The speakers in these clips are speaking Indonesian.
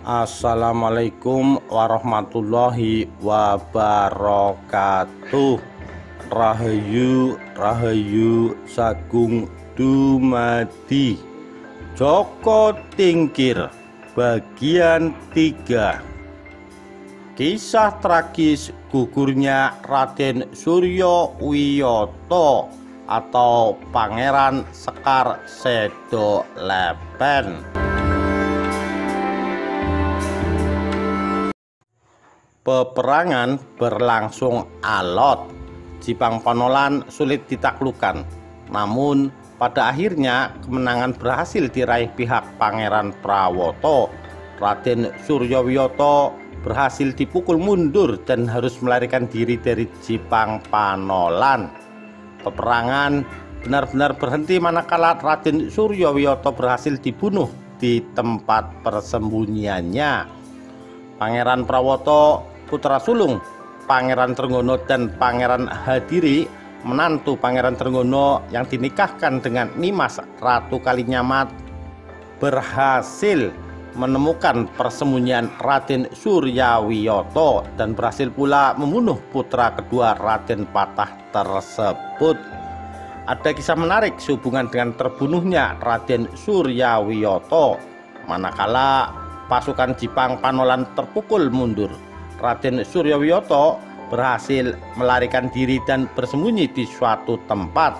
Assalamualaikum warahmatullahi wabarakatuh. Rahayu Rahayu Sagung Dumadi. Joko Tingkir bagian 3. Kisah tragis gugurnya Raden Suryowiyoto atau Pangeran Sekar Sedo Lepen. Peperangan berlangsung alot. Jipang Panolan sulit ditaklukkan. Namun pada akhirnya kemenangan berhasil diraih pihak Pangeran Prawoto. Raden Suryowiyoto berhasil dipukul mundur dan harus melarikan diri dari Jipang Panolan. Peperangan benar-benar berhenti manakala Raden Suryowiyoto berhasil dibunuh di tempat persembunyiannya. Pangeran Prawoto, putra sulung Pangeran Trenggono dan Pangeran Hadiri, menantu Pangeran Trenggono yang dinikahkan dengan Nimas Ratu Kalinyamat, berhasil menemukan persembunyian Raden Suryowiyoto dan berhasil pula membunuh putra kedua Raden Patah tersebut. Ada kisah menarik sehubungan dengan terbunuhnya Raden Suryowiyoto. Manakala pasukan Jipang Panolan terpukul mundur, Raden Suryowiyoto berhasil melarikan diri dan bersembunyi di suatu tempat.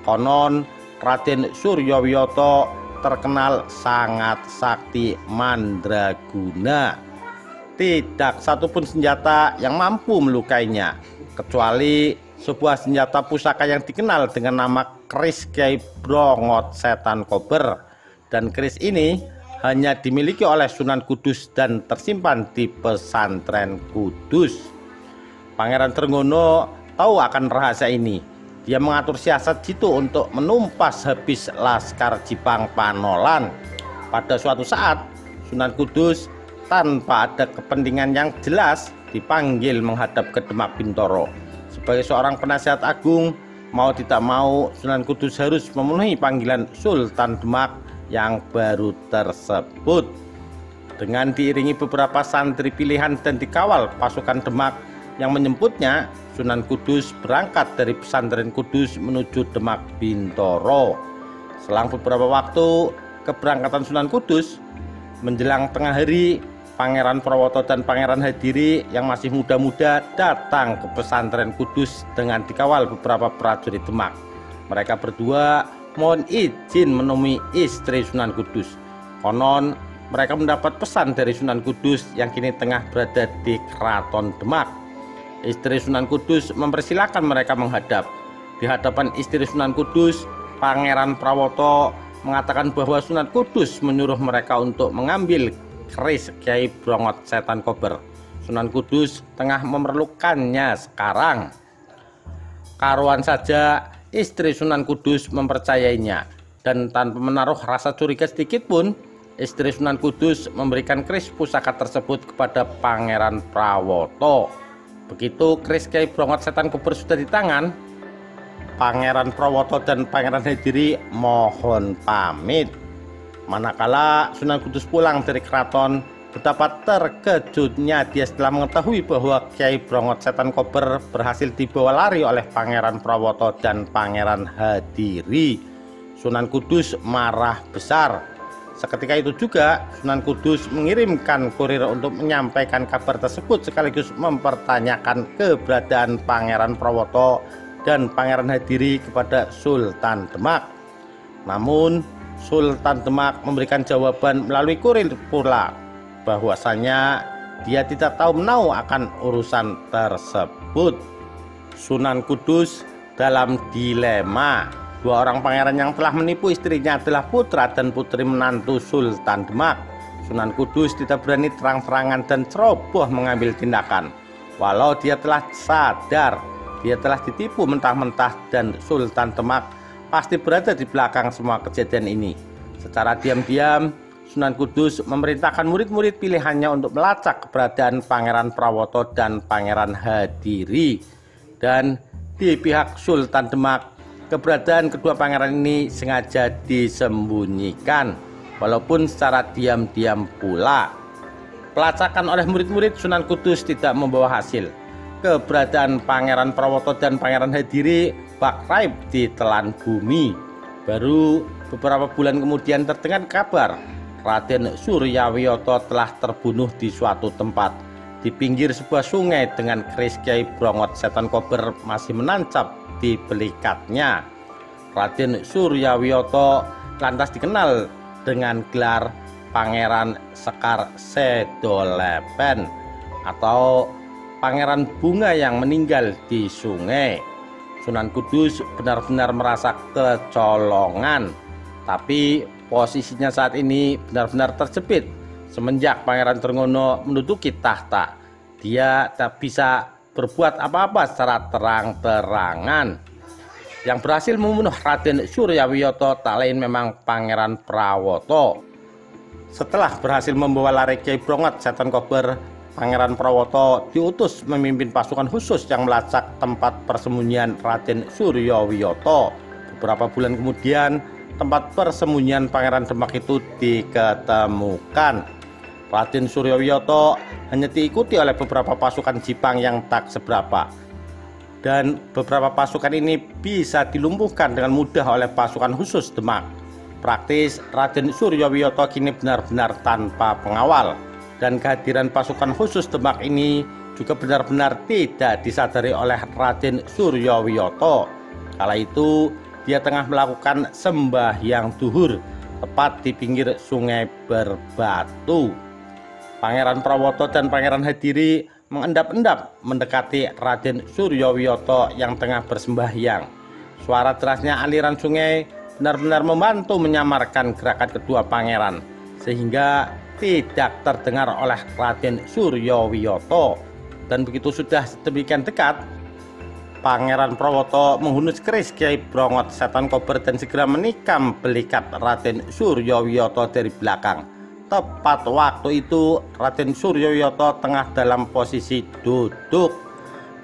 Konon Raden Suryowiyoto terkenal sangat sakti mandraguna. Tidak satupun senjata yang mampu melukainya, kecuali sebuah senjata pusaka yang dikenal dengan nama keris Kyai Brongot Setan Kober. Dan keris ini hanya dimiliki oleh Sunan Kudus dan tersimpan di pesantren Kudus. Pangeran Trenggono tahu akan rahasia ini. Dia mengatur siasat jitu untuk menumpas habis laskar Jipang Panolan. Pada suatu saat, Sunan Kudus tanpa ada kepentingan yang jelas dipanggil menghadap ke Demak Bintoro. Sebagai seorang penasihat agung, mau tidak mau Sunan Kudus harus memenuhi panggilan Sultan Demak yang baru tersebut. Dengan diiringi beberapa santri pilihan dan dikawal pasukan Demak yang menyebutnya, Sunan Kudus berangkat dari pesantren Kudus menuju Demak Bintoro. Selang beberapa waktu keberangkatan Sunan Kudus, menjelang tengah hari, Pangeran Prawoto dan Pangeran Hadiri yang masih muda-muda datang ke pesantren Kudus dengan dikawal beberapa prajurit Demak. Mereka berdua mohon izin menemui istri Sunan Kudus. Konon mereka mendapat pesan dari Sunan Kudus yang kini tengah berada di Keraton Demak. Istri Sunan Kudus mempersilahkan mereka menghadap. Di hadapan istri Sunan Kudus, Pangeran Prawoto mengatakan bahwa Sunan Kudus menyuruh mereka untuk mengambil keris Kyai Brongot Setan Kober. Sunan Kudus tengah memerlukannya sekarang. Karuan saja istri Sunan Kudus mempercayainya, dan tanpa menaruh rasa curiga sedikit pun, istri Sunan Kudus memberikan keris pusaka tersebut kepada Pangeran Prawoto. Begitu keris Kyai Brongot Setan Kober sudah di tangan, Pangeran Prawoto dan Pangeran Hadiri mohon pamit. Manakala Sunan Kudus pulang dari keraton, betapa terkejutnya dia setelah mengetahui bahwa Kyai Brongot Setan Kober berhasil dibawa lari oleh Pangeran Prawoto dan Pangeran Hadiri. Sunan Kudus marah besar. Seketika itu juga Sunan Kudus mengirimkan kurir untuk menyampaikan kabar tersebut sekaligus mempertanyakan keberadaan Pangeran Prawoto dan Pangeran Hadiri kepada Sultan Demak. Namun Sultan Demak memberikan jawaban melalui kurir pula bahwasanya dia tidak tahu menau akan urusan tersebut. Sunan Kudus dalam dilema. Dua orang pangeran yang telah menipu istrinya adalah putra dan putri menantu Sultan Demak. Sunan Kudus tidak berani terang-terangan dan ceroboh mengambil tindakan. Walau dia telah sadar dia telah ditipu mentah-mentah dan Sultan Demak pasti berada di belakang semua kejadian ini. Secara diam-diam Sunan Kudus memerintahkan murid-murid pilihannya untuk melacak keberadaan Pangeran Prawoto dan Pangeran Hadiri. Dan di pihak Sultan Demak, keberadaan kedua pangeran ini sengaja disembunyikan, walaupun secara diam-diam pula. Pelacakan oleh murid-murid Sunan Kudus tidak membawa hasil. Keberadaan Pangeran Prawoto dan Pangeran Hadiri bak raib ditelan bumi. Baru beberapa bulan kemudian terdengar kabar Raden Suryawiyoto telah terbunuh di suatu tempat di pinggir sebuah sungai dengan keris Kyai Brongot Setan Kober masih menancap di belikatnya. Raden Suryawiyoto lantas dikenal dengan gelar Pangeran Sekar Sedolepen atau Pangeran Bunga yang meninggal di sungai. Sunan Kudus benar-benar merasa kecolongan, tapi posisinya saat ini benar-benar terjepit semenjak Pangeran Trenggono menduduki tahta. Dia tak bisa berbuat apa-apa secara terang-terangan. Yang berhasil membunuh Raden Suryawiyoto tak lain memang Pangeran Prawoto. Setelah berhasil membawa lari Kyai Brongot Setan Kober, Pangeran Prawoto diutus memimpin pasukan khusus yang melacak tempat persembunyian Raden Suryawiyoto. Beberapa bulan kemudian, tempat persembunyian Pangeran Demak itu diketemukan. Raden Suryawiyoto hanya diikuti oleh beberapa pasukan Jipang yang tak seberapa. Dan beberapa pasukan ini bisa dilumpuhkan dengan mudah oleh pasukan khusus Demak. Praktis, Raden Suryawiyoto kini benar-benar tanpa pengawal. Dan kehadiran pasukan khusus Demak ini juga benar-benar tidak disadari oleh Raden Suryawiyoto. Kala itu dia tengah melakukan sembahyang duhur tepat di pinggir sungai berbatu. Pangeran Prawoto dan Pangeran Hadiri mengendap-endap mendekati Raden Suryawiyoto yang tengah bersembahyang. Suara derasnya aliran sungai benar-benar membantu menyamarkan gerakan kedua pangeran, sehingga tidak terdengar oleh Raden Suryawiyoto. Dan begitu sudah demikian dekat, Pangeran Prawoto menghunus keris Kyai Brongot Setan Kober dan segera menikam belikat Raden Suryawiyoto dari belakang. Tepat waktu itu Raden Suryawiyoto tengah dalam posisi duduk.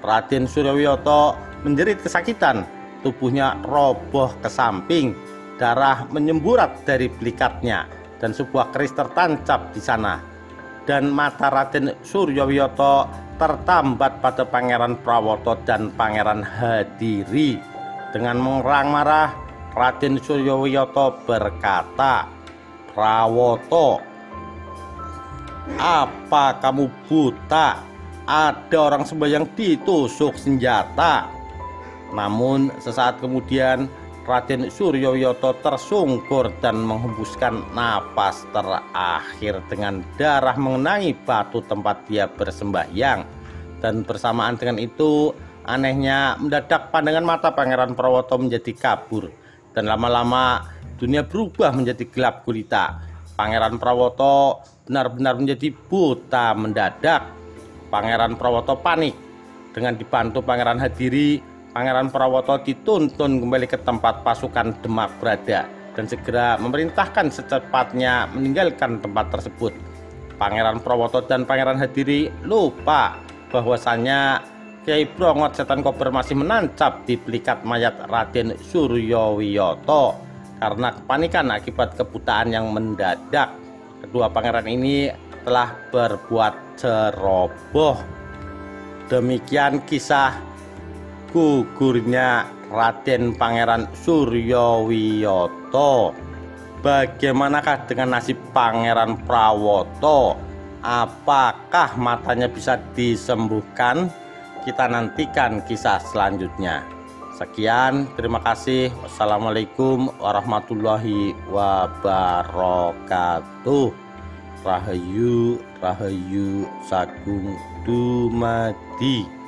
Raden Suryawiyoto menjerit kesakitan, tubuhnya roboh ke samping, darah menyemburat dari belikatnya dan sebuah keris tertancap di sana. Dan mata Raden Suryawiyoto tertambat pada Pangeran Prawoto dan Pangeran Hadiri. Dengan mengerang marah, Raden Suryawiyoto berkata, "Prawoto, apa kamu buta? Ada orang sembahyang ditusuk senjata." Namun sesaat kemudian Raden Suryawiyoto tersungkur dan menghembuskan napas terakhir dengan darah mengenai batu tempat dia bersembahyang. Dan bersamaan dengan itu, anehnya mendadak pandangan mata Pangeran Prawoto menjadi kabur, dan lama-lama dunia berubah menjadi gelap gulita. Pangeran Prawoto benar-benar menjadi buta mendadak. Pangeran Prawoto panik. Dengan dibantu Pangeran Hadiri, Pangeran Prawoto dituntun kembali ke tempat pasukan Demak berada dan segera memerintahkan secepatnya meninggalkan tempat tersebut. Pangeran Prawoto dan Pangeran Hadiri lupa bahwasanya Kyai Brongot Setan Kober masih menancap di belikat mayat Raden Suryawiyoto karena kepanikan akibat kebutaan yang mendadak. Kedua pangeran ini telah berbuat ceroboh. Demikian kisah gugurnya Raden Pangeran Suryawiyoto. Bagaimanakah dengan nasib Pangeran Prawoto? Apakah matanya bisa disembuhkan? Kita nantikan kisah selanjutnya. Sekian, terima kasih. Wassalamualaikum warahmatullahi wabarakatuh. Rahayu, Rahayu Sagung Dumadi.